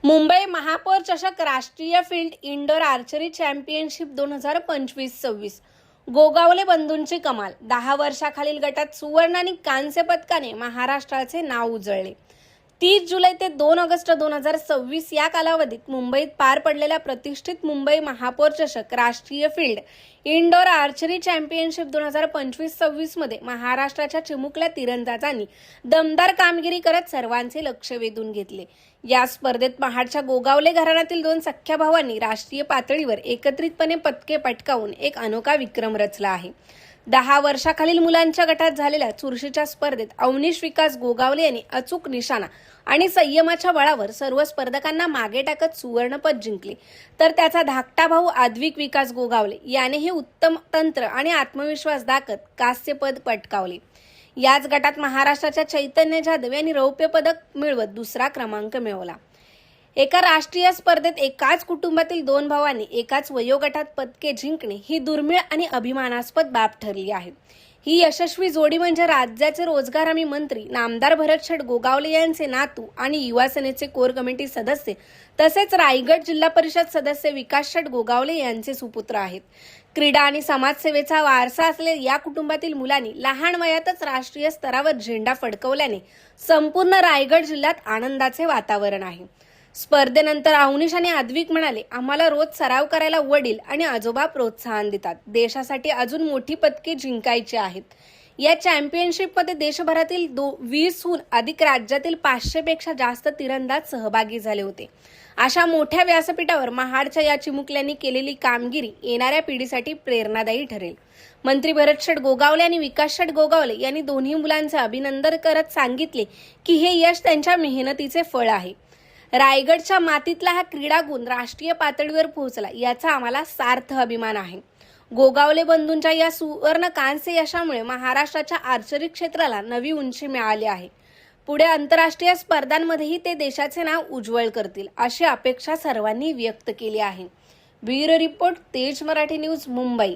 मुंबई महापौर चषक राष्ट्रीय field indoor archery championship 2025-26 Gogawale बंधूंची कमाल. 10 वर्षाखालील गटात सुवर्ण आणि कांस्य पदकाने महाराष्ट्राचे नाव उजळले. 30 जुलै ते 2 ऑगस्ट 2026 या कालावधीत मुंबईत पार पडलेल्या प्रतिष्ठित मुंबई महापौर चषक राष्ट्रीय फील्ड इंडोर आर्चरी चॅम्पियनशिप 2025-26 मध्ये महाराष्ट्राच्या चिमुकल्या तिरंदाजांनी दमदार कामगिरी करत सर्वांचे लक्ष वेधून घेतले. या स्पर्धेत महाडच्या गोगावले घराण्यातील 2 सख्ख्या भावांनी राष्ट्रीय पातळीवर एकत्रितपणे पदके पटकावून एक अनोखा विक्रम रचला आहे. 10 वर्षाखालील मुलांच्या गटात झालेल्या चुरशीच्या स्पर्धेत अवनीश विकास गोगावले यांनी अचूक निशाणा आणि संयमाच्या बळावर सर्व स्पर्धकांना मागे टाकत सुवर्णपद जिंकले, तर त्याचा धाकटा भाऊ आद्विक विकास गोगावले यानेही उत्तम तंत्र आणि आत्मविश्वास दाखवत कांस्यपद पटकावले. याच गटात महाराष्ट्राच्या चैतन्य जाधव यांनी रौप्य पदक मिळवत दुसरा क्रमांक मिळवला. एका राष्ट्रीय स्पर्धेत एकाच कुटुंबातील 2 भावांनी एकाच वयोगटात पदके जिंकणे ही दुर्मिळ आणि अभिमानास्पद बाब ठरली आहे. ही यशस्वी जोडी म्हणजे राज्याचे रोजगार हमी मंत्री नामदार भरतशेठ गोगावले यांचे नातू आणि युवा सेनेचे कोर कमिटी सदस्य तसेच रायगड जिल्हा परिषद सदस्य विकासशेठ गोगावले यांचे सुपुत्र आहेत. क्रीडा आणि समाजसेवेचा वारसा असलेल्या या कुटुंबातील मुलांनी लहान वयातच राष्ट्रीय स्तरावर झेंडा फडकवल्याने संपूर्ण रायगड जिल्ह्यात आनंदाचे वातावरण आहे. स्पर्धेनंतर अवनीश आणि आद्विक म्हणाले, आम्हाला रोज सराव करायला वडील आणि आजोबा प्रोत्साहन देतात. देशासाठी अजून मोठी पदके जिंकायची आहेत. या चॅम्पियनशिपमध्ये देशभरातील 20हून अधिक राज्यातील 500 पेक्षा जास्त तिरंदाज सहभागी झाले होते. अशा मोठ्या व्यासपीठावर महाडच्या या चिमुकल्यांनी केलेली कामगिरी येणाऱ्या पिढीसाठी प्रेरणादायी ठरेल. मंत्री भरतशेठ गोगावले आणि विकासशेठ गोगावले यांनी दोन्ही मुलांचे अभिनंदन करत सांगितले की हे यश त्यांच्या मेहनतीचे फळ आहे. रायगडच्या मातीतला हा क्रीडा गुण राष्ट्रीय पातळीवर पोहोचला याचा आम्हाला सार्थ अभिमान आहे. गोगावले बंधूंच्या या सुवर्ण कांस्य यशामुळे महाराष्ट्राच्या आर्चरी क्षेत्राला नवी उंची मिळाली आहे. पुढे आंतरराष्ट्रीय स्पर्धांमध्येही ते देशाचे नाव उज्ज्वल करतील अशी अपेक्षा सर्वांनी व्यक्त केली आहे. ब्युरो रिपोर्ट, तेज मराठी न्यूज, मुंबई.